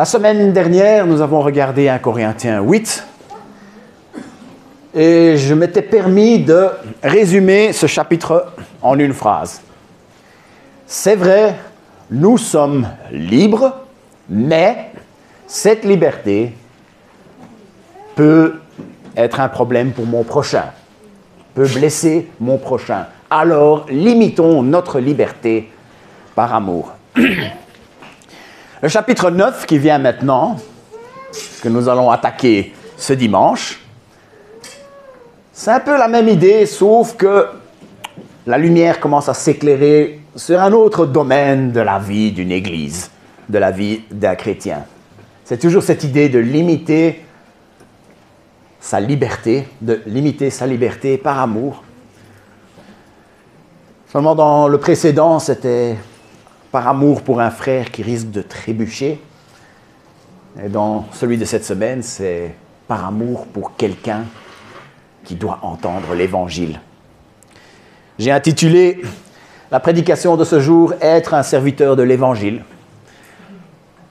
La semaine dernière, nous avons regardé 1 Corinthiens 8 et je m'étais permis de résumer ce chapitre en une phrase. C'est vrai, nous sommes libres, mais cette liberté peut être un problème pour mon prochain, peut blesser mon prochain. Alors, limitons notre liberté par amour. Le chapitre 9 qui vient maintenant, que nous allons attaquer ce dimanche, c'est un peu la même idée, sauf que la lumière commence à s'éclairer sur un autre domaine de la vie d'une église, de la vie d'un chrétien. C'est toujours cette idée de limiter sa liberté par amour. Seulement dans le précédent, c'était par amour pour un frère qui risque de trébucher. Et dans celui de cette semaine, c'est par amour pour quelqu'un qui doit entendre l'Évangile. J'ai intitulé la prédication de ce jour « Être un serviteur de l'Évangile ».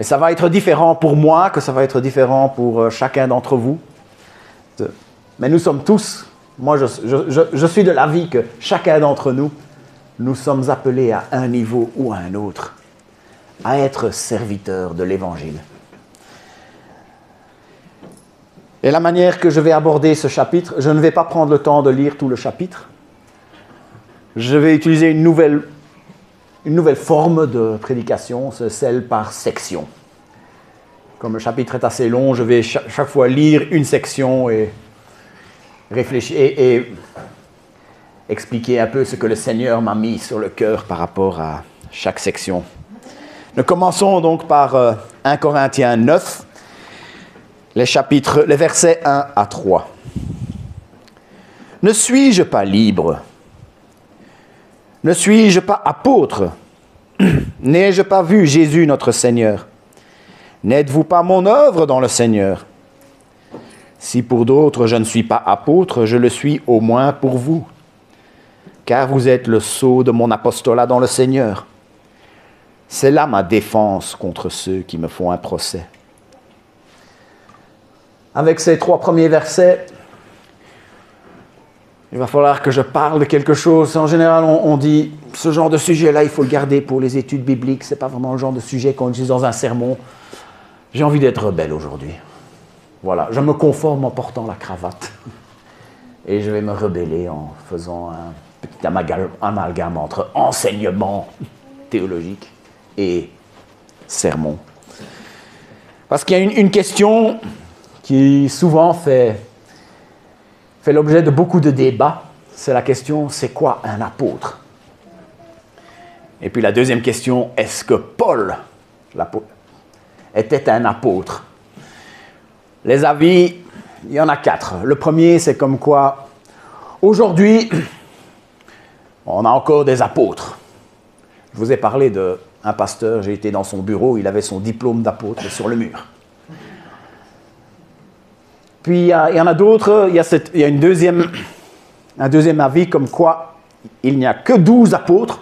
Et ça va être différent pour moi que ça va être différent pour chacun d'entre vous. Mais nous sommes tous, moi je suis de l'avis que chacun d'entre nous, nous sommes appelés à un niveau ou à un autre, à être serviteurs de l'Évangile. Et la manière que je vais aborder ce chapitre, je ne vais pas prendre le temps de lire tout le chapitre. Je vais utiliser une nouvelle forme de prédication, c'est celle par section. Comme le chapitre est assez long, je vais chaque fois lire une section et réfléchir et expliquer un peu ce que le Seigneur m'a mis sur le cœur par rapport à chaque section. Nous commençons donc par 1 Corinthiens 9, les versets 1 à 3. « Ne suis-je pas libre? Ne suis-je pas apôtre? N'ai-je pas vu Jésus notre Seigneur? N'êtes-vous pas mon œuvre dans le Seigneur? Si pour d'autres je ne suis pas apôtre, je le suis au moins pour vous. Car vous êtes le sceau de mon apostolat dans le Seigneur. C'est là ma défense contre ceux qui me font un procès. » Avec ces 3 premiers versets, il va falloir que je parle de quelque chose. En général, on dit, ce genre de sujet-là, il faut le garder pour les études bibliques. Ce n'est pas vraiment le genre de sujet qu'on utilise dans un sermon. J'ai envie d'être rebelle aujourd'hui. Voilà, je me conforme en portant la cravate. Et je vais me rebeller en faisant un petit amalgame entre enseignement théologique et sermon. Parce qu'il y a une question qui souvent fait l'objet de beaucoup de débats. C'est la question, c'est quoi un apôtre? Et puis la deuxième question, est-ce que Paul était un apôtre? Les avis, il y en a 4. Le premier, c'est comme quoi, aujourd'hui, on a encore des apôtres. Je vous ai parlé d'un pasteur, j'ai été dans son bureau, il avait son diplôme d'apôtre sur le mur. Puis il y en a d'autres, il y a un deuxième avis comme quoi il n'y a que 12 apôtres,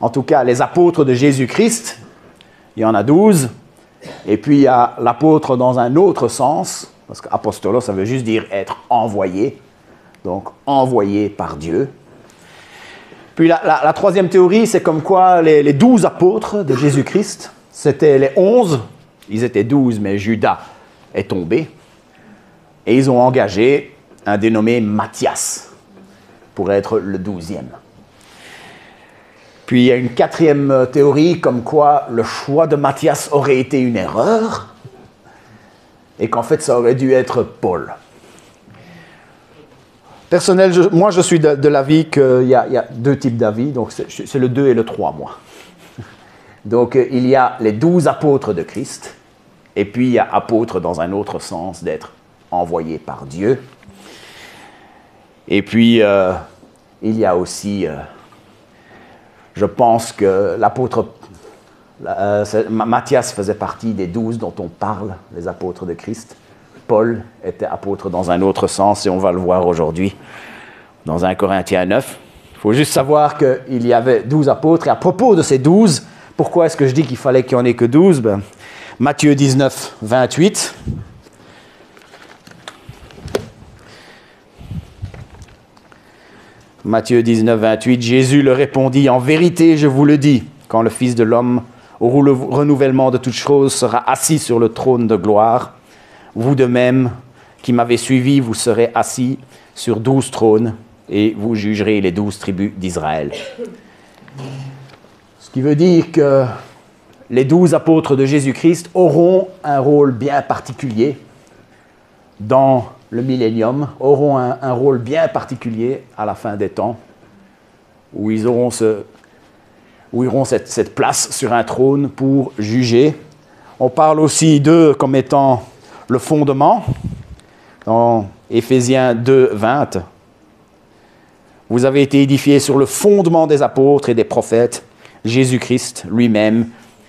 en tout cas les apôtres de Jésus-Christ, il y en a 12, et puis il y a l'apôtre dans un autre sens, parce qu'apostolos ça veut juste dire être envoyé, donc envoyé par Dieu. Puis la troisième théorie, c'est comme quoi les 12 apôtres de Jésus-Christ, c'était les 11, ils étaient 12, mais Judas est tombé. Et ils ont engagé un dénommé Matthias pour être le 12e. Puis il y a une 4e théorie comme quoi le choix de Matthias aurait été une erreur et qu'en fait ça aurait dû être Paul. Personnel, moi je suis de l'avis qu'il y a 2 types d'avis, donc c'est le 2 et le 3 moi. Donc il y a les 12 apôtres de Christ et puis il y a apôtre dans un autre sens d'être envoyé par Dieu. Et puis, il y a aussi, je pense que l'apôtre, Matthias faisait partie des 12 dont on parle, les apôtres de Christ. Paul était apôtre dans un autre sens, et on va le voir aujourd'hui dans 1 Corinthiens 9. Il faut juste savoir qu'il y avait 12 apôtres, et à propos de ces 12, pourquoi est-ce que je dis qu'il fallait qu'il n'y en ait que 12 ? Matthieu 19, 28. Matthieu 19, 28, Jésus leur répondit, « En vérité, je vous le dis, quand le Fils de l'homme, au renouvellement de toutes choses, sera assis sur le trône de gloire, vous de même qui m'avez suivi, vous serez assis sur 12 trônes et vous jugerez les 12 tribus d'Israël. » Ce qui veut dire que les 12 apôtres de Jésus-Christ auront un rôle bien particulier dans le millénium, auront un rôle bien particulier à la fin des temps, où ils auront cette place sur un trône pour juger. On parle aussi d'eux comme étant le fondement, dans Éphésiens 2, 20. Vous avez été édifiés sur le fondement des apôtres et des prophètes, Jésus-Christ lui-même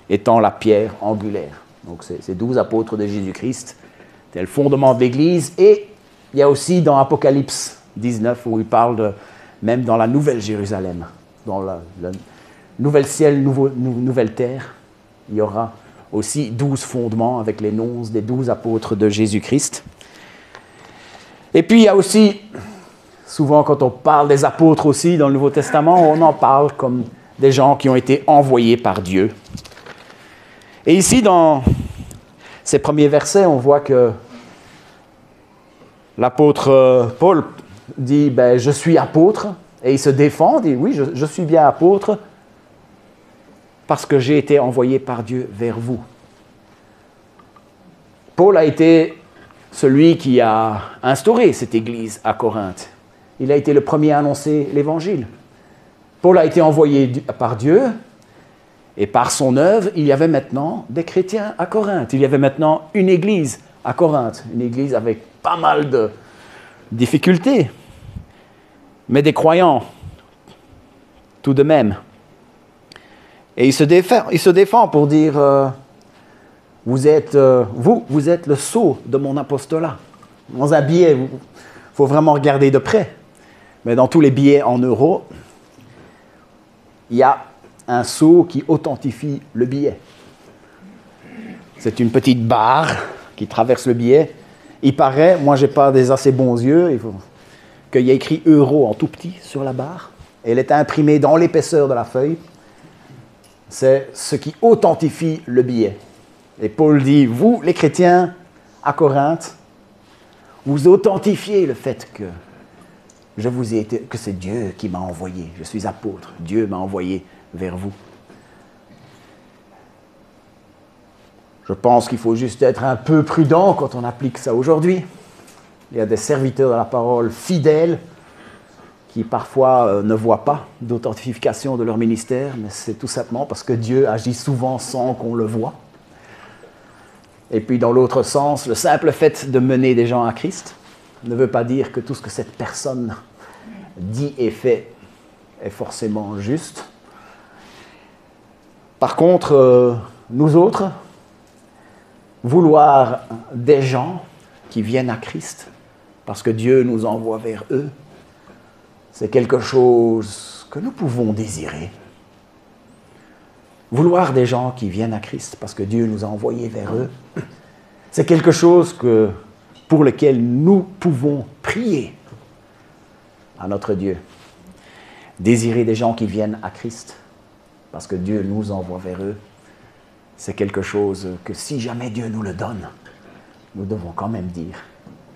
étant la pierre angulaire. Donc ces 12 apôtres de Jésus-Christ, c'est le fondement de l'Église. Et il y a aussi dans Apocalypse 19 où il parle même dans la Nouvelle Jérusalem, dans le nouvel ciel, nouvelle terre, il y aura aussi 12 fondements avec les noms des 12 apôtres de Jésus-Christ. Et puis il y a aussi, souvent quand on parle des apôtres aussi dans le Nouveau Testament, on en parle comme des gens qui ont été envoyés par Dieu. Et ici, dans ces premiers versets, on voit que l'apôtre Paul dit « je suis apôtre » et il se défend, il dit « oui, je suis bien apôtre parce que j'ai été envoyé par Dieu vers vous ». Paul a été celui qui a instauré cette église à Corinthe. Il a été le premier à annoncer l'évangile. Paul a été envoyé par Dieu et par son œuvre, il y avait maintenant des chrétiens à Corinthe. Il y avait maintenant une église à Corinthe, une église avec pas mal de difficultés, mais des croyants tout de même. Et il se défend pour dire vous êtes le sceau de mon apostolat. Dans un billet, il faut vraiment regarder de près. Mais dans tous les billets en euros, il y a un sceau qui authentifie le billet. C'est une petite barre qui traverse le billet. Il paraît, moi je n'ai pas des assez bons yeux, il faut qu'il y ait écrit euro en tout petit sur la barre. Et elle est imprimée dans l'épaisseur de la feuille. C'est ce qui authentifie le billet. Et Paul dit, vous les chrétiens à Corinthe, vous authentifiez le fait que que c'est Dieu qui m'a envoyé. Je suis apôtre. Dieu m'a envoyé vers vous. Je pense qu'il faut juste être un peu prudent quand on applique ça aujourd'hui. Il y a des serviteurs de la parole fidèles qui parfois ne voient pas d'authentification de leur ministère, mais c'est tout simplement parce que Dieu agit souvent sans qu'on le voie. Et puis dans l'autre sens, le simple fait de mener des gens à Christ ne veut pas dire que tout ce que cette personne dit et fait est forcément juste. Par contre, nous autres, vouloir des gens qui viennent à Christ parce que Dieu nous envoie vers eux, c'est quelque chose que nous pouvons désirer. Vouloir des gens qui viennent à Christ parce que Dieu nous a envoyés vers eux, c'est quelque chose pour lequel nous pouvons prier à notre Dieu. Désirer des gens qui viennent à Christ parce que Dieu nous envoie vers eux, c'est quelque chose que si jamais Dieu nous le donne, nous devons quand même dire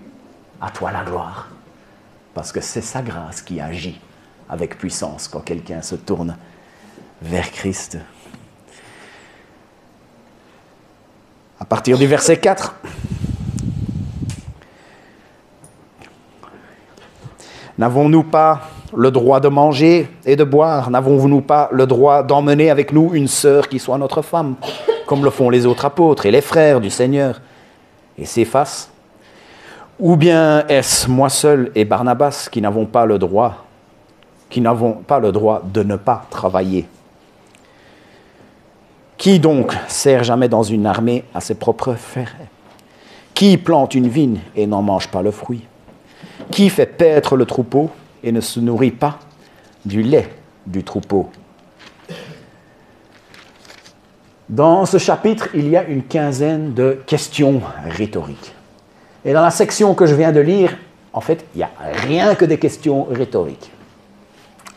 « À toi la gloire », parce que c'est sa grâce qui agit avec puissance quand quelqu'un se tourne vers Christ. À partir du verset 4, n'avons-nous pas le droit de manger et de boire? N'avons-nous pas le droit d'emmener avec nous une sœur qui soit notre femme, comme le font les autres apôtres et les frères du Seigneur et Céphas? Ou bien est-ce moi seul et Barnabas qui n'avons pas le droit de ne pas travailler? Qui donc sert jamais dans une armée à ses propres frais? Qui plante une vigne et n'en mange pas le fruit? Qui fait paître le troupeau et ne se nourrit pas du lait du troupeau? Dans ce chapitre, il y a une quinzaine de questions rhétoriques. Et dans la section que je viens de lire, en fait, il n'y a rien que des questions rhétoriques.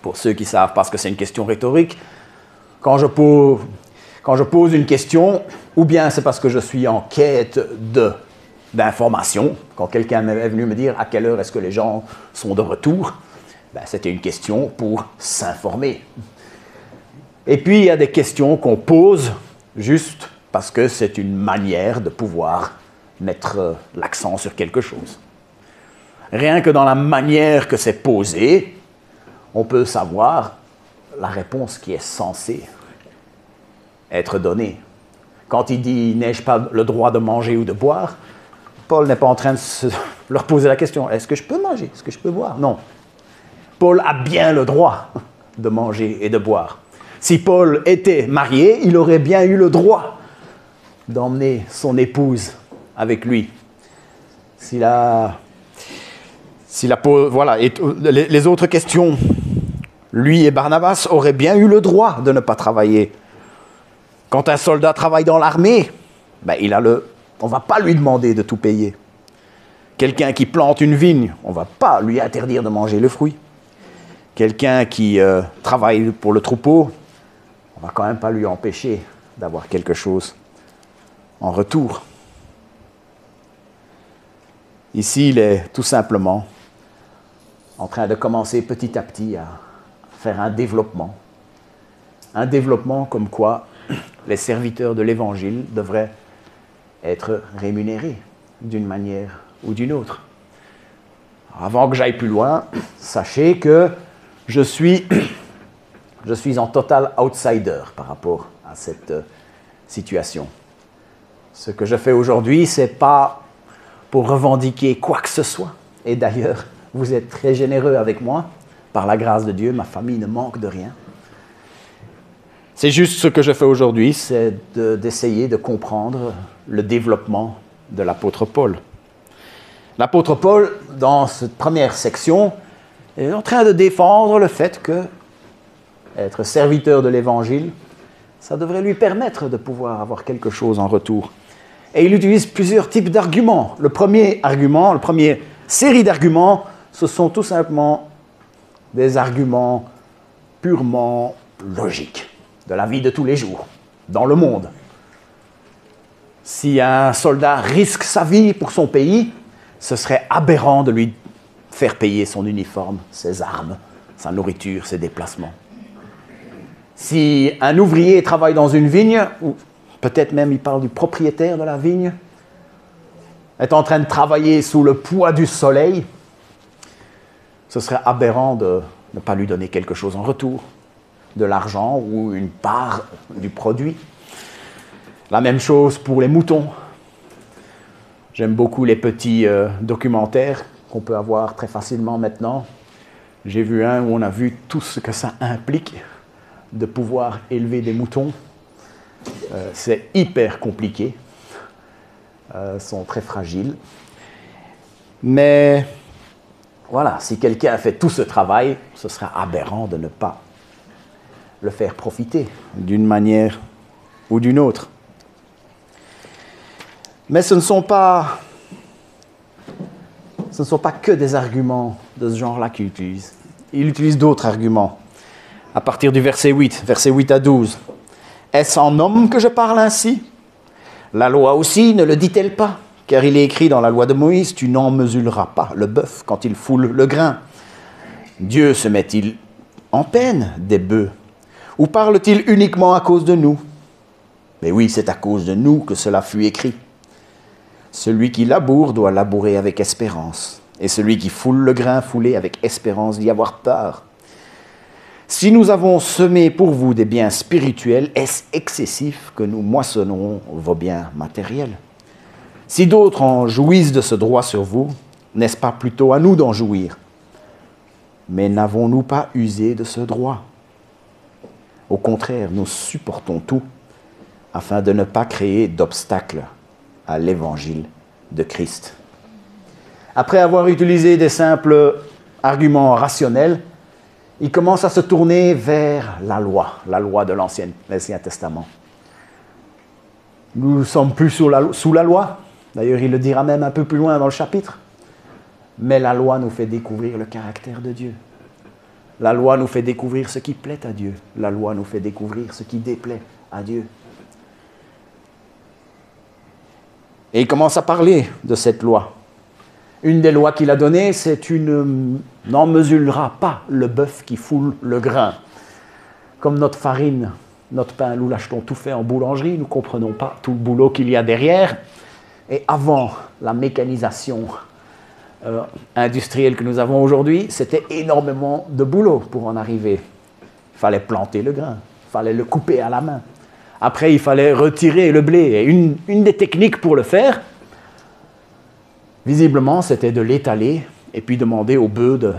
Pour ceux qui ne savent pas ce que c'est une question rhétorique, quand je pose une question, ou bien c'est parce que je suis en quête d'informations, quand quelqu'un est venu me dire à quelle heure est-ce que les gens sont de retour, ben, c'était une question pour s'informer. Et puis il y a des questions qu'on pose juste parce que c'est une manière de pouvoir mettre l'accent sur quelque chose. Rien que dans la manière que c'est posé, on peut savoir la réponse qui est censée être donnée. Quand il dit « n'ai-je pas le droit de manger ou de boire », Paul n'est pas en train de leur poser la question « est-ce que je peux manger? Est-ce que je peux boire ?» Non. Paul a bien le droit de manger et de boire. Si Paul était marié, il aurait bien eu le droit d'emmener son épouse avec lui. Voilà. Et les autres questions, lui et Barnabas auraient bien eu le droit de ne pas travailler. Quand un soldat travaille dans l'armée, ben on ne va pas lui demander de tout payer. Quelqu'un qui plante une vigne, on ne va pas lui interdire de manger le fruit. Quelqu'un qui travaille pour le troupeau, on ne va quand même pas lui empêcher d'avoir quelque chose en retour. Ici, il est tout simplement en train de commencer petit à petit à faire un développement. Un développement comme quoi les serviteurs de l'Évangile devraient être rémunérés d'une manière ou d'une autre. Avant que j'aille plus loin, sachez que je suis en total outsider par rapport à cette situation. Ce que je fais aujourd'hui, ce n'est pas pour revendiquer quoi que ce soit. Et d'ailleurs, vous êtes très généreux avec moi. Par la grâce de Dieu, ma famille ne manque de rien. C'est juste ce que je fais aujourd'hui, c'est d'essayer de comprendre le développement de l'apôtre Paul. L'apôtre Paul, dans cette première section, est en train de défendre le fait que être serviteur de l'Évangile, ça devrait lui permettre de pouvoir avoir quelque chose en retour. Et il utilise plusieurs types d'arguments. Le premier argument, la première série d'arguments, ce sont tout simplement des arguments purement logiques de la vie de tous les jours, dans le monde. Si un soldat risque sa vie pour son pays, ce serait aberrant de lui faire payer son uniforme, ses armes, sa nourriture, ses déplacements. Si un ouvrier travaille dans une vigne, ou peut-être même il parle du propriétaire de la vigne, est en train de travailler sous le poids du soleil, ce serait aberrant de ne pas lui donner quelque chose en retour, de l'argent ou une part du produit. La même chose pour les moutons. J'aime beaucoup les petits documentaires qu'on peut avoir très facilement maintenant. J'ai vu un où on a vu tout ce que ça implique de pouvoir élever des moutons. C'est hyper compliqué. Ils sont très fragiles. Mais voilà, si quelqu'un a fait tout ce travail, ce sera aberrant de ne pas le faire profiter d'une manière ou d'une autre. Mais ce ne sont pas que des arguments de ce genre-là qu'il utilise. Il utilise d'autres arguments. À partir du verset 8 à 12. « Est-ce en homme que je parle ainsi? La loi aussi ne le dit-elle pas? Car il est écrit dans la loi de Moïse, tu n'en mesureras pas le bœuf quand il foule le grain. Dieu se met-il en peine des bœufs? Ou parle-t-il uniquement à cause de nous? Mais oui, c'est à cause de nous que cela fut écrit. Celui qui laboure doit labourer avec espérance, et celui qui foule le grain foulé avec espérance d'y avoir part. Si nous avons semé pour vous des biens spirituels, est-ce excessif que nous moissonnons vos biens matériels? Si d'autres en jouissent de ce droit sur vous, n'est-ce pas plutôt à nous d'en jouir? Mais n'avons-nous pas usé de ce droit? Au contraire, nous supportons tout afin de ne pas créer d'obstacles à l'évangile de Christ. Après avoir utilisé des simples arguments rationnels, il commence à se tourner vers la loi de l'Ancien Testament. Nous ne sommes plus sous la loi. D'ailleurs, il le dira même un peu plus loin dans le chapitre. Mais la loi nous fait découvrir le caractère de Dieu. La loi nous fait découvrir ce qui plaît à Dieu. La loi nous fait découvrir ce qui déplaît à Dieu. Et il commence à parler de cette loi. Une des lois qu'il a données, c'est tu n'en mesureras pas le bœuf qui foule le grain. Comme notre farine, notre pain, nous l'achetons tout fait en boulangerie, nous ne comprenons pas tout le boulot qu'il y a derrière. Et avant la mécanisation industrielle que nous avons aujourd'hui, c'était énormément de boulot pour en arriver. Il fallait planter le grain, il fallait le couper à la main. Après, il fallait retirer le blé. Et une des techniques pour le faire, visiblement, c'était de l'étaler et puis demander au bœuf de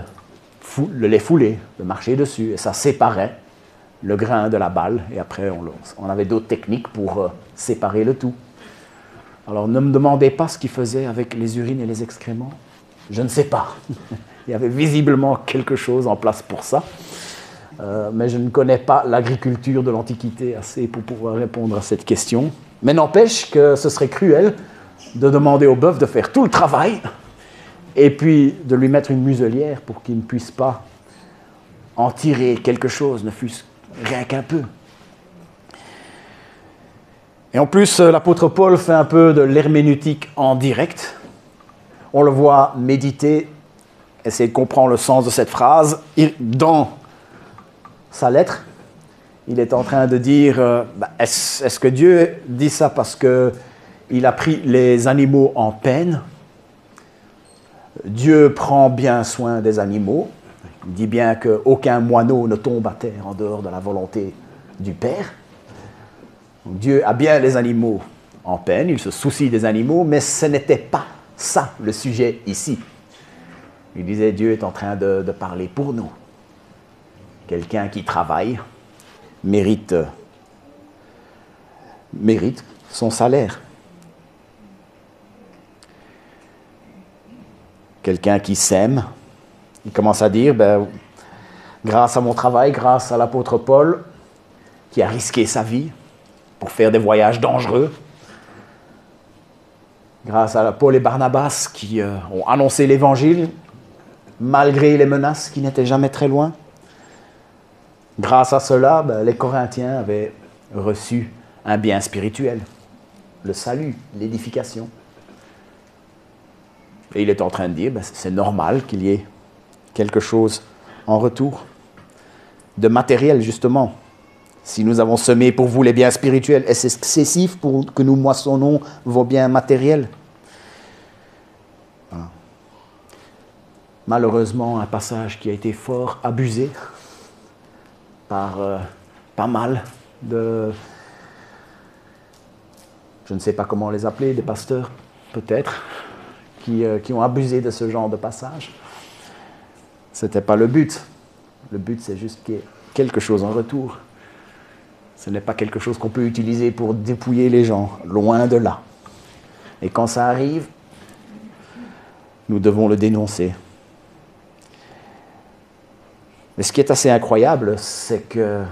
les fouler, de marcher dessus. Et ça séparait le grain de la balle. Et après, on avait d'autres techniques pour séparer le tout. Alors, ne me demandez pas ce qu'il faisait avec les urines et les excréments. Je ne sais pas. Il y avait visiblement quelque chose en place pour ça. Mais je ne connais pas l'agriculture de l'Antiquité assez pour pouvoir répondre à cette question. Mais n'empêche que ce serait cruel de demander au bœuf de faire tout le travail et puis de lui mettre une muselière pour qu'il ne puisse pas en tirer quelque chose, ne fût-ce rien qu'un peu. Et en plus, l'apôtre Paul fait un peu de l'herméneutique en direct. On le voit méditer, essayer de comprendre le sens de cette phrase. Dans sa lettre, il est en train de dire est-ce que Dieu dit ça parce qu'il a pris les animaux en peine? Dieu prend bien soin des animaux. Il dit bien qu'aucun moineau ne tombe à terre en dehors de la volonté du Père. Donc Dieu a bien les animaux en peine, il se soucie des animaux, mais ce n'était pas ça le sujet ici. Il disait Dieu est en train de parler pour nous. Quelqu'un qui travaille mérite son salaire. Quelqu'un qui sème, il commence à dire, grâce à mon travail, grâce à l'apôtre Paul, qui a risqué sa vie pour faire des voyages dangereux, grâce à Paul et Barnabas qui ont annoncé l'évangile, malgré les menaces qui n'étaient jamais très loin, grâce à cela, les Corinthiens avaient reçu un bien spirituel, le salut, l'édification. Et il est en train de dire, c'est normal qu'il y ait quelque chose en retour, de matériel justement. Si nous avons semé pour vous les biens spirituels, est-ce excessif pour que nous moissonnons vos biens matériels? Voilà. Malheureusement, un passage qui a été fort abusé par pas mal de... Je ne sais pas comment les appeler, des pasteurs peut-être, qui ont abusé de ce genre de passage. Ce n'était pas le but. Le but, c'est juste qu'il y ait quelque chose en retour. Ce n'est pas quelque chose qu'on peut utiliser pour dépouiller les gens, loin de là. Et quand ça arrive, nous devons le dénoncer. Mais ce qui est assez incroyable, c'est que,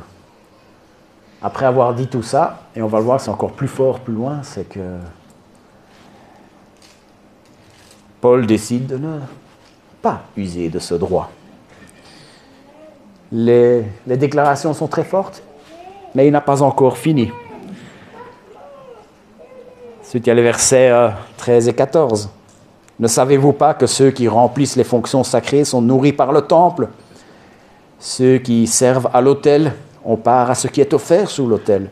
après avoir dit tout ça, et on va le voir, c'est encore plus fort, plus loin, c'est que Paul décide de ne pas user de ce droit. Les déclarations sont très fortes, mais il n'a pas encore fini. Ensuite, il y a les versets 13 et 14. Ne savez-vous pas que ceux qui remplissent les fonctions sacrées sont nourris par le temple? Ceux qui servent à l'autel ont part à ce qui est offert sous l'autel.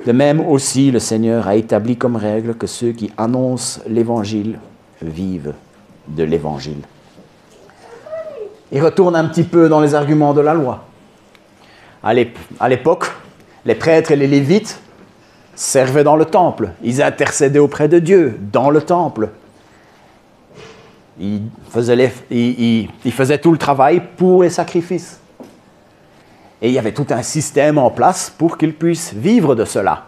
De même aussi, le Seigneur a établi comme règle que ceux qui annoncent l'Évangile vivent de l'Évangile. Il retourne un petit peu dans les arguments de la loi. À l'époque, les prêtres et les lévites servaient dans le temple. Ils intercédaient auprès de Dieu dans le temple. Ils faisaient tout le travail pour les sacrifices. Et il y avait tout un système en place pour qu'ils puissent vivre de cela.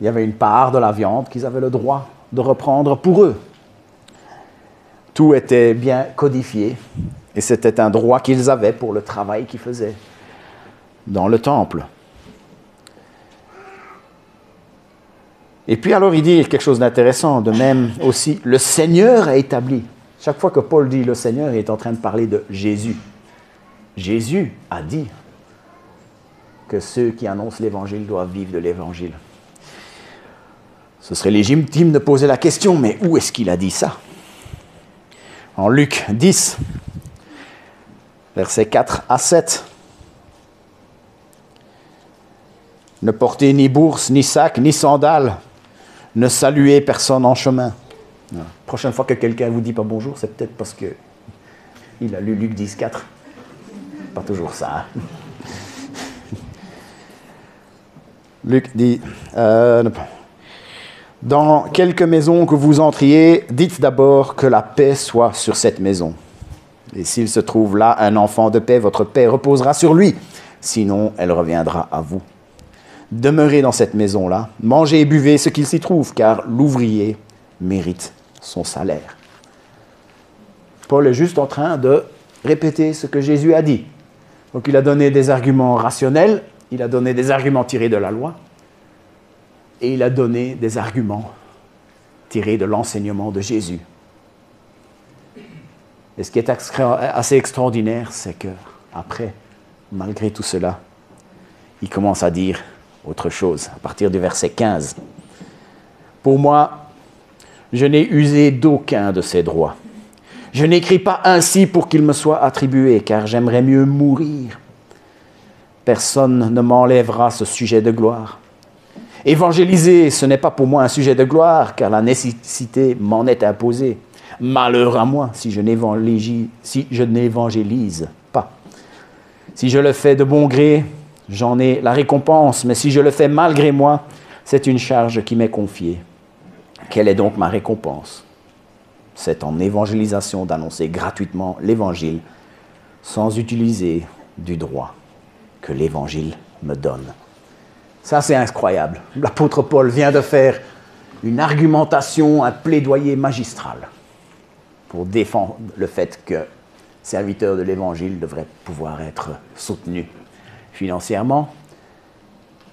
Il y avait une part de la viande qu'ils avaient le droit de reprendre pour eux. Tout était bien codifié et c'était un droit qu'ils avaient pour le travail qu'ils faisaient dans le temple. Et puis alors il dit quelque chose d'intéressant, de même aussi, le Seigneur a établi. Chaque fois que Paul dit le Seigneur, il est en train de parler de Jésus. Jésus a dit que ceux qui annoncent l'Évangile doivent vivre de l'Évangile. Ce serait légitime de poser la question, mais où est-ce qu'il a dit ça? En Luc 10, versets 4 à 7. Ne portez ni bourse, ni sac, ni sandales. Ne saluez personne en chemin. La prochaine fois que quelqu'un vous dit pas bonjour, c'est peut-être parce qu'il a lu Luc 10, 4. Pas toujours ça. Hein? Luc dit, dans quelque maison que vous entriez, dites d'abord que la paix soit sur cette maison. Et s'il se trouve là un enfant de paix, votre paix reposera sur lui. Sinon, elle reviendra à vous. Demeurez dans cette maison-là, mangez et buvez ce qu'il s'y trouve, car l'ouvrier mérite son salaire. Paul est juste en train de répéter ce que Jésus a dit. Donc il a donné des arguments rationnels, il a donné des arguments tirés de la loi, et il a donné des arguments tirés de l'enseignement de Jésus. Et ce qui est assez extraordinaire, c'est que après, malgré tout cela, il commence à dire autre chose, à partir du verset 15. Pour moi, je n'ai usé d'aucun de ces droits. Je n'écris pas ainsi pour qu'il me soit attribué, car j'aimerais mieux mourir. Personne ne m'enlèvera ce sujet de gloire. Évangéliser, ce n'est pas pour moi un sujet de gloire, car la nécessité m'en est imposée. Malheur à moi si je n'évangélise pas. Si je le fais de bon gré, j'en ai la récompense, mais si je le fais malgré moi, c'est une charge qui m'est confiée. Quelle est donc ma récompense? C'est en évangélisation d'annoncer gratuitement l'Évangile sans utiliser du droit que l'Évangile me donne. Ça, c'est incroyable. L'apôtre Paul vient de faire une argumentation, un plaidoyer magistral pour défendre le fait que serviteurs de l'Évangile devraient pouvoir être soutenus financièrement.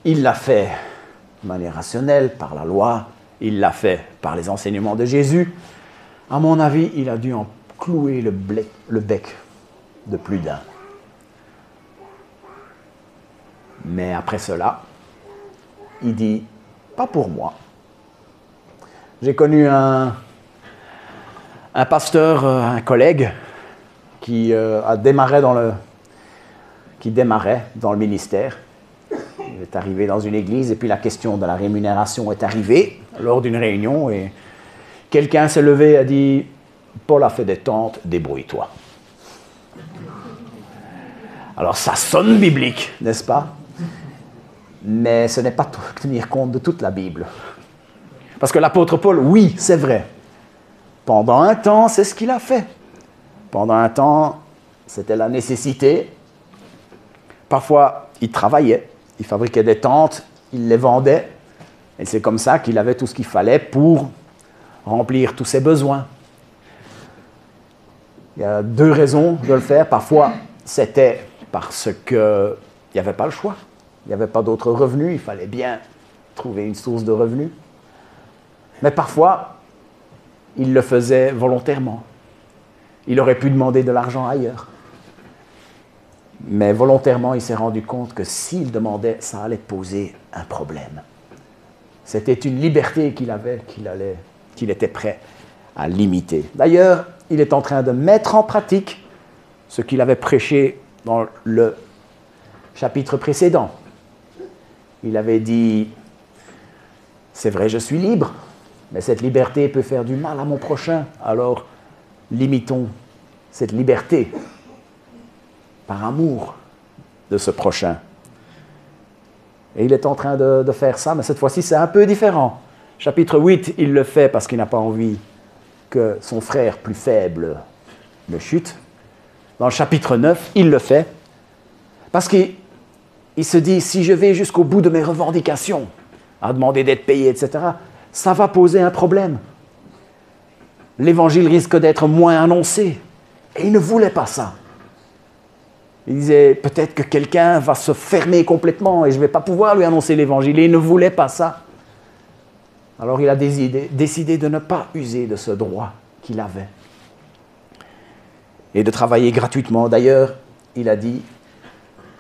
Il l'a fait de manière rationnelle, par la loi, il l'a fait par les enseignements de Jésus. À mon avis, il a dû en clouer le bec de plus d'un. Mais après cela, il dit, pas pour moi. J'ai connu un pasteur, un collègue, qui démarrait dans le ministère. Il est arrivé dans une église et puis la question de la rémunération est arrivée lors d'une réunion et quelqu'un s'est levé et a dit « Paul a fait des tentes, débrouille-toi ». Alors ça sonne biblique, n'est-ce pas? Mais ce n'est pas tenir compte de toute la Bible. Parce que l'apôtre Paul, oui, c'est vrai. Pendant un temps, c'est ce qu'il a fait. Pendant un temps, c'était la nécessité. Parfois, il travaillait, il fabriquait des tentes, il les vendait. Et c'est comme ça qu'il avait tout ce qu'il fallait pour remplir tous ses besoins. Il y a deux raisons de le faire. Parfois, c'était parce qu'il n'y avait pas le choix. Il n'y avait pas d'autres revenus. Il fallait bien trouver une source de revenus. Mais parfois, il le faisait volontairement. Il aurait pu demander de l'argent ailleurs. Mais volontairement, il s'est rendu compte que s'il demandait, ça allait poser un problème. C'était une liberté qu'il avait, qu'il était prêt à limiter. D'ailleurs, il est en train de mettre en pratique ce qu'il avait prêché dans le chapitre précédent. Il avait dit, c'est vrai, je suis libre, mais cette liberté peut faire du mal à mon prochain. Alors, limitons cette liberté par amour de ce prochain. Et il est en train de faire ça, mais cette fois-ci, c'est un peu différent. Chapitre 8, il le fait parce qu'il n'a pas envie que son frère plus faible ne chute. Dans le chapitre 9, il le fait parce qu'il se dit, si je vais jusqu'au bout de mes revendications, à demander d'être payé, etc., ça va poser un problème. L'évangile risque d'être moins annoncé. Et il ne voulait pas ça. Il disait, peut-être que quelqu'un va se fermer complètement et je ne vais pas pouvoir lui annoncer l'évangile. Et il ne voulait pas ça. Alors il a décidé de ne pas user de ce droit qu'il avait et de travailler gratuitement. D'ailleurs, il a dit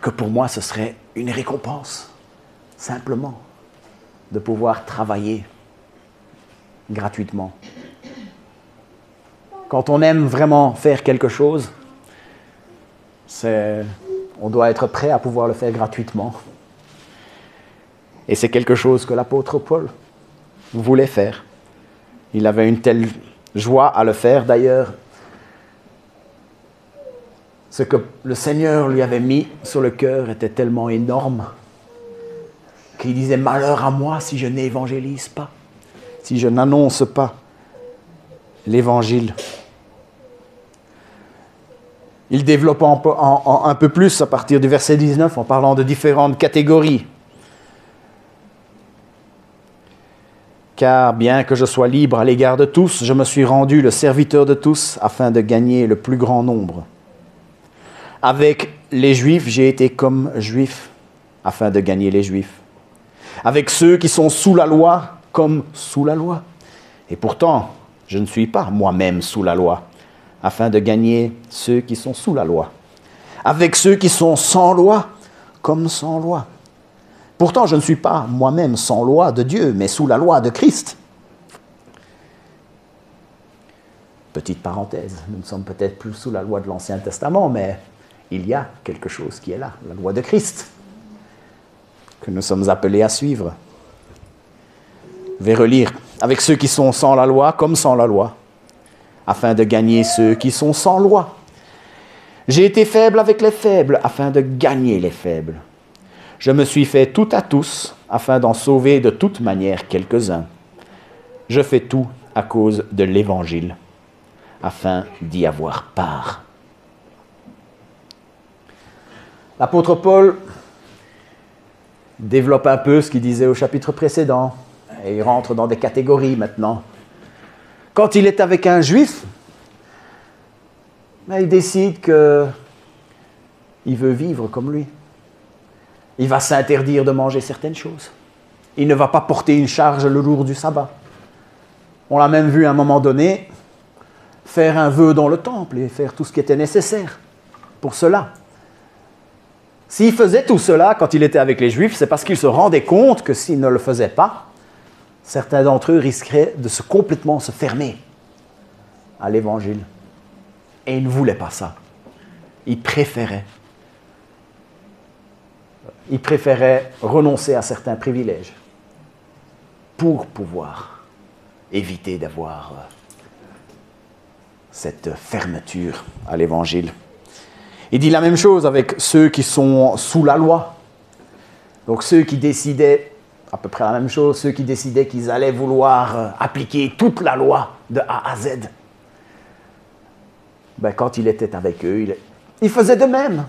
que pour moi, ce serait une récompense, simplement, de pouvoir travailler gratuitement. Quand on aime vraiment faire quelque chose, on doit être prêt à pouvoir le faire gratuitement. Et c'est quelque chose que l'apôtre Paul voulait faire. Il avait une telle joie à le faire. D'ailleurs, ce que le Seigneur lui avait mis sur le cœur était tellement énorme qu'il disait « Malheur à moi si je n'évangélise pas, si je n'annonce pas l'Évangile. » Il développe un peu plus à partir du verset 19 en parlant de différentes catégories. Car bien que je sois libre à l'égard de tous, je me suis rendu le serviteur de tous afin de gagner le plus grand nombre. Avec les Juifs, j'ai été comme Juif afin de gagner les Juifs. Avec ceux qui sont sous la loi, comme sous la loi. Et pourtant, je ne suis pas moi-même sous la loi, afin de gagner ceux qui sont sous la loi. Avec ceux qui sont sans loi, comme sans loi. Pourtant, je ne suis pas moi-même sans loi de Dieu, mais sous la loi de Christ. Petite parenthèse, nous ne sommes peut-être plus sous la loi de l'Ancien Testament, mais il y a quelque chose qui est là, la loi de Christ, que nous sommes appelés à suivre. Je vais relire. Avec ceux qui sont sans la loi, comme sans la loi, afin de gagner ceux qui sont sans loi. J'ai été faible avec les faibles, afin de gagner les faibles. Je me suis fait tout à tous, afin d'en sauver de toute manière quelques-uns. Je fais tout à cause de l'Évangile, afin d'y avoir part. L'apôtre Paul développe un peu ce qu'il disait au chapitre précédent, et il rentre dans des catégories maintenant. Quand il est avec un juif, il décide qu'il veut vivre comme lui. Il va s'interdire de manger certaines choses. Il ne va pas porter une charge le jour du sabbat. On l'a même vu à un moment donné faire un vœu dans le temple et faire tout ce qui était nécessaire pour cela. S'il faisait tout cela quand il était avec les Juifs, c'est parce qu'il se rendait compte que s'il ne le faisait pas, certains d'entre eux risqueraient de complètement se fermer à l'Évangile. Et il ne voulait pas ça. Il préférait renoncer à certains privilèges pour pouvoir éviter d'avoir cette fermeture à l'Évangile. Il dit la même chose avec ceux qui sont sous la loi. Donc ceux qui décidaient, à peu près la même chose, ceux qui décidaient qu'ils allaient vouloir appliquer toute la loi de A à Z. Quand il était avec eux, il faisait de même.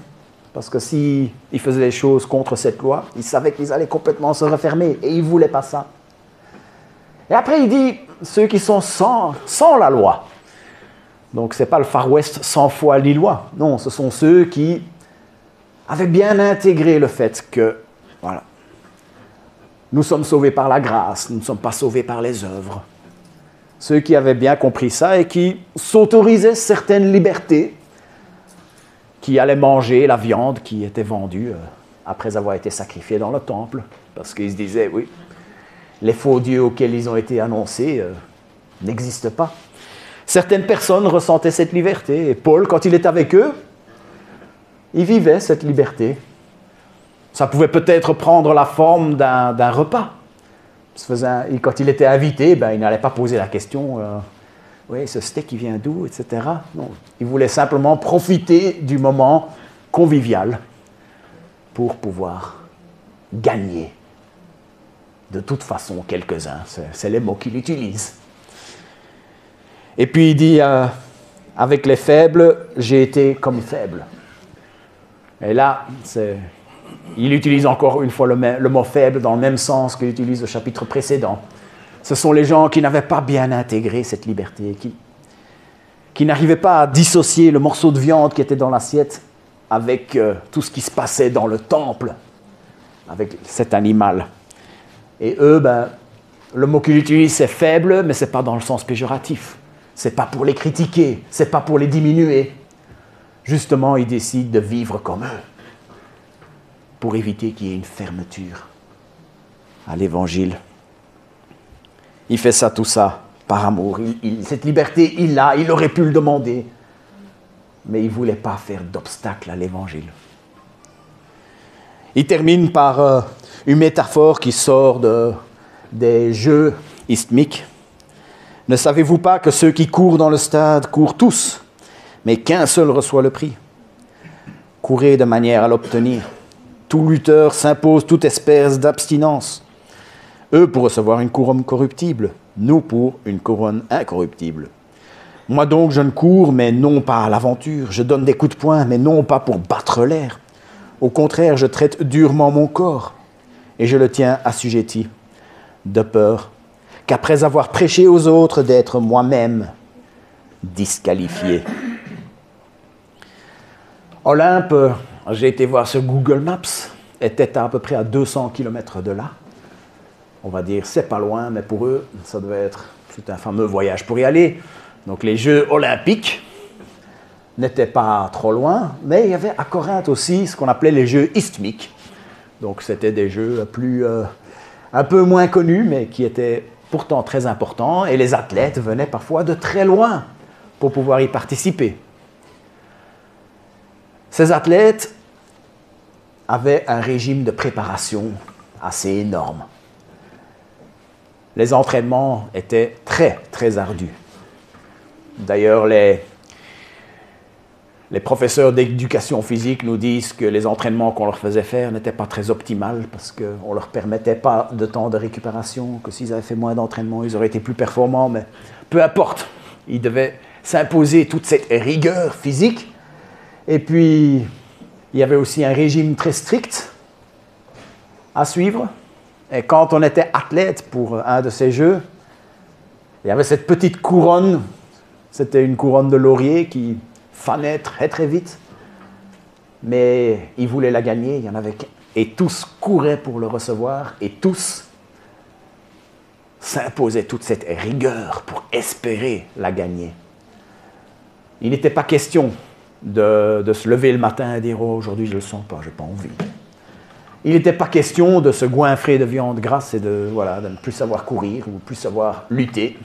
Parce que s'il faisait les choses contre cette loi, il savait qu'ils allaient complètement se refermer et il ne voulait pas ça. Et après, il dit ceux qui sont sans la loi. Donc, ce n'est pas le Far West sans foi lillois. Non, ce sont ceux qui avaient bien intégré le fait que, voilà, nous sommes sauvés par la grâce, nous ne sommes pas sauvés par les œuvres. Ceux qui avaient bien compris ça et qui s'autorisaient certaines libertés, qui allaient manger la viande qui était vendue après avoir été sacrifiée dans le temple, parce qu'ils se disaient, oui, les faux dieux auxquels ils ont été annoncés n'existent pas. Certaines personnes ressentaient cette liberté, et Paul, quand il était avec eux, il vivait cette liberté. Ça pouvait peut-être prendre la forme d'un repas. Quand il était invité, il n'allait pas poser la question « Oui, ce steak, il vient d'où ?» etc. Non, il voulait simplement profiter du moment convivial pour pouvoir gagner de toute façon quelques-uns. C'est les mots qu'il utilise. Et puis il dit avec les faibles, j'ai été comme faible. Et là, il utilise encore une fois le mot faible dans le même sens qu'il utilise au chapitre précédent. Ce sont les gens qui n'avaient pas bien intégré cette liberté, qui n'arrivaient pas à dissocier le morceau de viande qui était dans l'assiette avec tout ce qui se passait dans le temple, avec cet animal. Et eux, Le mot qu'il utilise, c'est faible, mais ce n'est pas dans le sens péjoratif. Ce n'est pas pour les critiquer, ce n'est pas pour les diminuer. Justement, il décide de vivre comme eux, pour éviter qu'il y ait une fermeture à l'Évangile. Il fait ça, tout ça, par amour. Cette liberté, il l'a, il aurait pu le demander, mais il ne voulait pas faire d'obstacle à l'Évangile. Il termine par une métaphore qui sort des jeux isthmiques. Ne savez-vous pas que ceux qui courent dans le stade courent tous, mais qu'un seul reçoit le prix? Courez de manière à l'obtenir. Tout lutteur s'impose toute espèce d'abstinence. Eux pour recevoir une couronne corruptible, nous pour une couronne incorruptible. Moi donc je ne cours, mais non pas à l'aventure. Je donne des coups de poing, mais non pas pour battre l'air. Au contraire, je traite durement mon corps, et je le tiens assujetti, de peur qu'après avoir prêché aux autres, d'être moi-même disqualifié. Olympe, j'ai été voir sur Google Maps, était à peu près à 200 km de là. On va dire, c'est pas loin, mais pour eux, ça devait être tout un fameux voyage pour y aller. Donc les Jeux olympiques n'étaient pas trop loin, mais il y avait à Corinthe aussi ce qu'on appelait les Jeux isthmiques. Donc c'était des jeux un peu moins connus, mais qui étaient pourtant très importants, et les athlètes venaient parfois de très loin pour pouvoir y participer. Ces athlètes avaient un régime de préparation assez énorme. Les entraînements étaient très, très ardus. D'ailleurs, les professeurs d'éducation physique nous disent que les entraînements qu'on leur faisait faire n'étaient pas très optimales parce qu'on ne leur permettait pas de temps de récupération, que s'ils avaient fait moins d'entraînement, ils auraient été plus performants, mais peu importe. Ils devaient s'imposer toute cette rigueur physique. Et puis, il y avait aussi un régime très strict à suivre. Et quand on était athlète pour un de ces jeux, il y avait cette petite couronne, c'était une couronne de laurier qui fanait très très vite, mais ils voulaient la gagner, il y en avait qu'un. Et tous couraient pour le recevoir, et tous s'imposaient toute cette rigueur pour espérer la gagner. Il n'était pas question de se lever le matin et dire « Oh, aujourd'hui je ne le sens pas, je n'ai pas envie ». Il n'était pas question de se goinfrer de viande grasse et de ne plus savoir courir ou plus savoir lutter.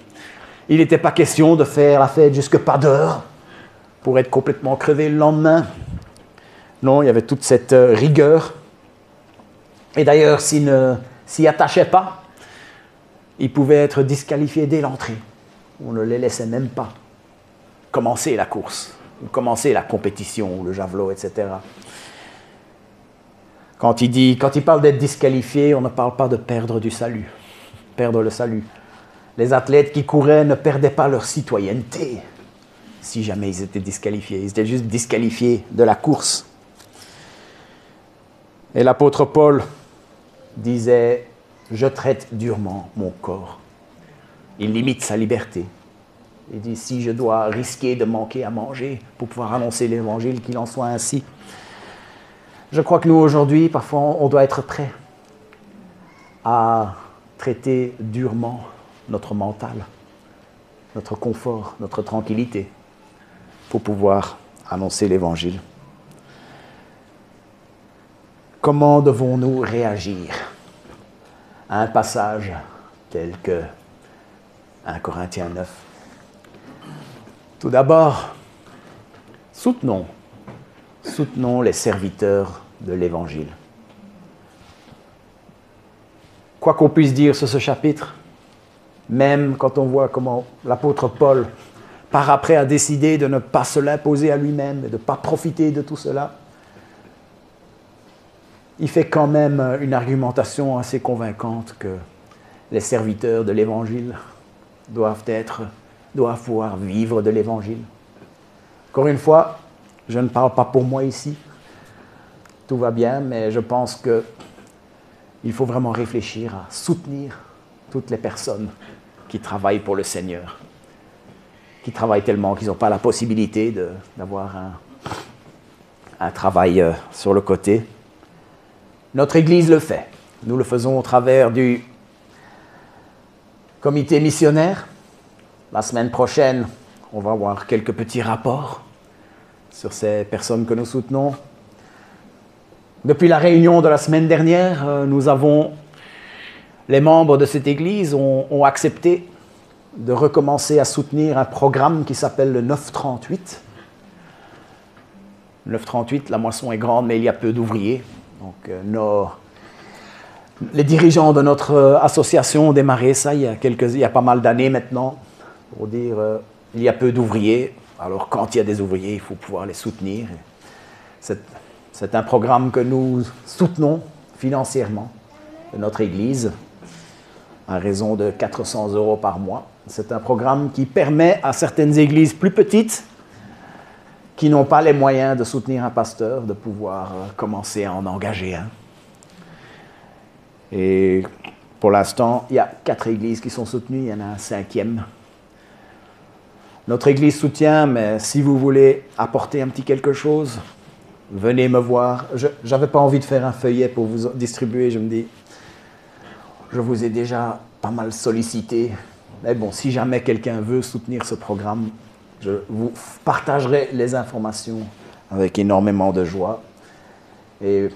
Il n'était pas question de faire la fête jusque pas d'heure pour être complètement crevé le lendemain. Non, il y avait toute cette rigueur. Et d'ailleurs, s'ils ne s'y attachaient pas, ils pouvaient être disqualifiés dès l'entrée. On ne les laissait même pas commencer la course, ou commencer la compétition, ou le javelot, etc. Quand il parle d'être disqualifié, on ne parle pas de perdre du salut, perdre le salut. Les athlètes qui couraient ne perdaient pas leur citoyenneté si jamais ils étaient disqualifiés. Ils étaient juste disqualifiés de la course. Et l'apôtre Paul disait « Je traite durement mon corps ». Il limite sa liberté. Il dit « Si je dois risquer de manquer à manger pour pouvoir annoncer l'évangile, qu'il en soit ainsi ». Je crois que nous, aujourd'hui, parfois, on doit être prêts à traiter durement notre mental, notre confort, notre tranquillité, pour pouvoir annoncer l'Évangile. Comment devons-nous réagir à un passage tel que 1 Corinthiens 9? Tout d'abord, soutenons les serviteurs de l'Évangile. Quoi qu'on puisse dire sur ce chapitre, même quand on voit comment l'apôtre Paul, par après, a décidé de ne pas se l'imposer à lui-même et de ne pas profiter de tout cela, il fait quand même une argumentation assez convaincante que les serviteurs de l'Évangile doivent pouvoir vivre de l'Évangile. Encore une fois, je ne parle pas pour moi ici. Tout va bien, mais je pense qu'il faut vraiment réfléchir à soutenir toutes les personnes qui travaillent pour le Seigneur, qui travaillent tellement qu'ils n'ont pas la possibilité d'avoir un travail sur le côté. Notre Église le fait. Nous le faisons au travers du Comité missionnaire. La semaine prochaine, on va voir quelques petits rapports sur ces personnes que nous soutenons. Depuis la réunion de la semaine dernière, les membres de cette église ont accepté de recommencer à soutenir un programme qui s'appelle le 938. 938, la moisson est grande, mais il y a peu d'ouvriers. Donc, les dirigeants de notre association ont démarré ça il y a pas mal d'années maintenant, pour dire il y a peu d'ouvriers. Alors, quand il y a des ouvriers, il faut pouvoir les soutenir. C'est un programme que nous soutenons financièrement de notre église, à raison de 400 € par mois. C'est un programme qui permet à certaines églises plus petites, qui n'ont pas les moyens de soutenir un pasteur, de pouvoir commencer à en engager un. Et pour l'instant, il y a 4 églises qui sont soutenues, il y en a un 5e. Notre église soutient, mais si vous voulez apporter un petit quelque chose, venez me voir. Je n'avais pas envie de faire un feuillet pour vous distribuer, je me dis, je vous ai déjà pas mal sollicité. Mais bon, si jamais quelqu'un veut soutenir ce programme, je vous partagerai les informations avec énormément de joie. Et il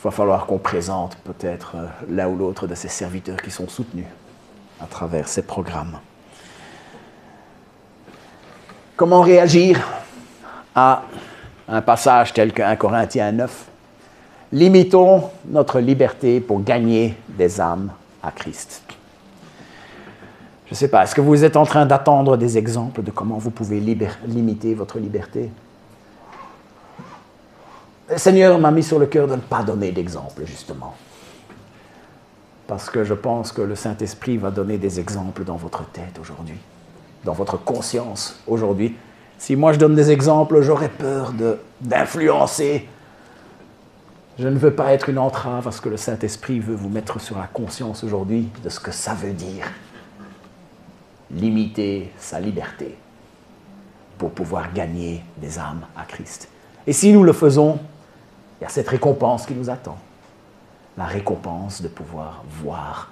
va falloir qu'on présente peut-être l'un ou l'autre de ces serviteurs qui sont soutenus à travers ces programmes. Comment réagir à un passage tel que 1 Corinthiens 9 ? Limitons notre liberté pour gagner des âmes à Christ. Je ne sais pas, est-ce que vous êtes en train d'attendre des exemples de comment vous pouvez limiter votre liberté ? Le Seigneur m'a mis sur le cœur de ne pas donner d'exemple, justement. Parce que je pense que le Saint-Esprit va donner des exemples dans votre tête aujourd'hui, dans votre conscience aujourd'hui. Si moi je donne des exemples, j'aurais peur d'influencer. Je ne veux pas être une entrave à ce que le Saint-Esprit veut vous mettre sur la conscience aujourd'hui de ce que ça veut dire. Limiter sa liberté pour pouvoir gagner des âmes à Christ. Et si nous le faisons, il y a cette récompense qui nous attend. La récompense de pouvoir voir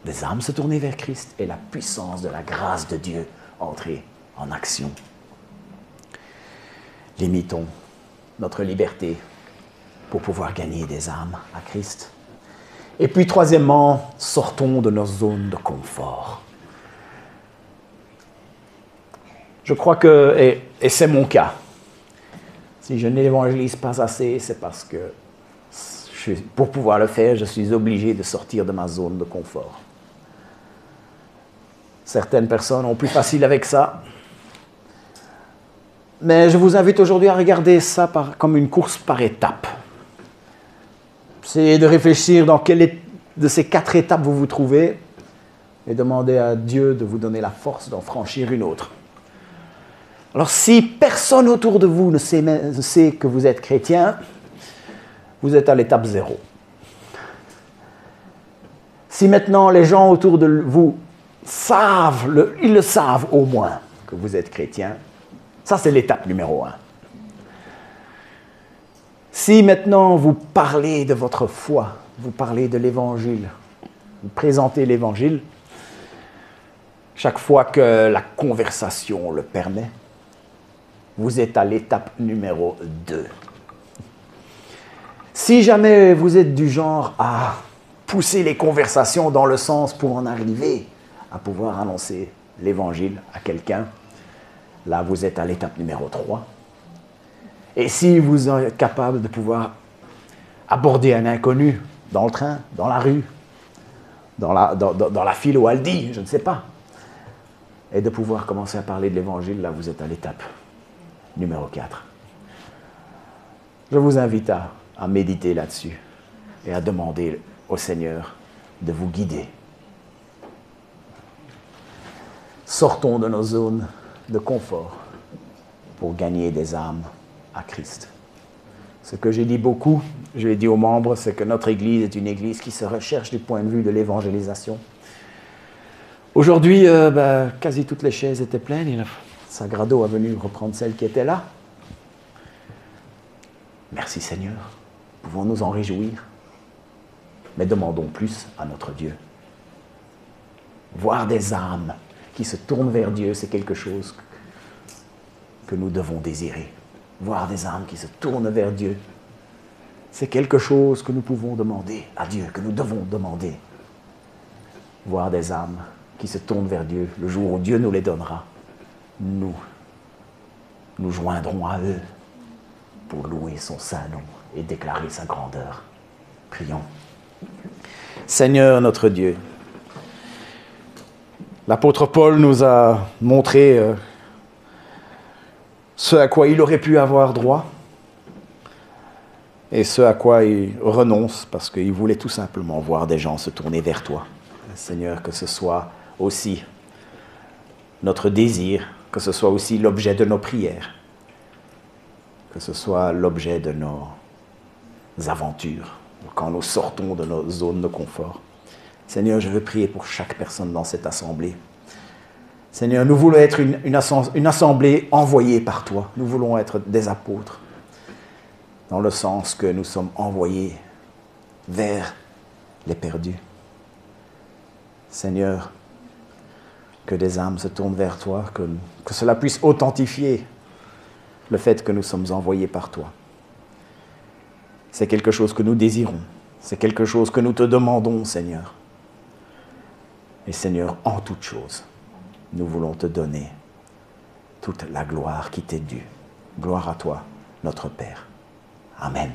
des âmes se tourner vers Christ et la puissance de la grâce de Dieu entrer en action. Limitons notre liberté pour pouvoir gagner des âmes à Christ. Et puis, troisièmement, sortons de nos zones de confort. Je crois que, et c'est mon cas, si je n'évangélise pas assez, c'est parce que pour pouvoir le faire, je suis obligé de sortir de ma zone de confort. Certaines personnes ont plus facile avec ça. Mais je vous invite aujourd'hui à regarder ça comme une course par étapes. Essayez de réfléchir dans quelle de ces 4 étapes vous vous trouvez et demandez à Dieu de vous donner la force d'en franchir une autre. Alors si personne autour de vous ne sait que vous êtes chrétien, vous êtes à l'étape 0. Si maintenant les gens autour de vous ils le savent au moins que vous êtes chrétien, ça c'est l'étape numéro 1. Si maintenant vous parlez de votre foi, vous parlez de l'évangile, vous présentez l'évangile, chaque fois que la conversation le permet, vous êtes à l'étape numéro 2. Si jamais vous êtes du genre à pousser les conversations dans le sens pour en arriver à pouvoir annoncer l'évangile à quelqu'un, là vous êtes à l'étape numéro 3. Et si vous êtes capable de pouvoir aborder un inconnu dans le train, dans la rue, dans la file au Aldi, je ne sais pas, et de pouvoir commencer à parler de l'évangile, là vous êtes à l'étape numéro 4. Je vous invite à méditer là-dessus et à demander au Seigneur de vous guider. Sortons de nos zones de confort pour gagner des âmes à Christ. Ce que j'ai dit beaucoup, je l'ai dit aux membres, c'est que notre Église est une Église qui se recherche du point de vue de l'évangélisation. Aujourd'hui, quasi toutes les chaises étaient pleines et le Sagrado est venu reprendre celles qui étaient là. Merci Seigneur, pouvons nous en réjouir, mais demandons plus à notre Dieu. Voir des âmes qui se tournent vers Dieu, c'est quelque chose que nous devons désirer. Voir des âmes qui se tournent vers Dieu, c'est quelque chose que nous pouvons demander à Dieu, que nous devons demander. Voir des âmes qui se tournent vers Dieu, le jour où Dieu nous les donnera, nous joindrons à eux pour louer son saint nom et déclarer sa grandeur. Prions. Seigneur notre Dieu, l'apôtre Paul nous a montré ce à quoi il aurait pu avoir droit et ce à quoi il renonce parce qu'il voulait tout simplement voir des gens se tourner vers toi. Seigneur, que ce soit aussi notre désir, que ce soit aussi l'objet de nos prières, que ce soit l'objet de nos aventures, quand nous sortons de nos zones de confort. Seigneur, je veux prier pour chaque personne dans cette assemblée. Seigneur, nous voulons être une assemblée envoyée par toi. Nous voulons être des apôtres, dans le sens que nous sommes envoyés vers les perdus. Seigneur, que des âmes se tournent vers toi, que cela puisse authentifier le fait que nous sommes envoyés par toi. C'est quelque chose que nous désirons, c'est quelque chose que nous te demandons, Seigneur. Et Seigneur, en toute chose, nous voulons te donner toute la gloire qui t'est due. Gloire à toi, notre Père. Amen.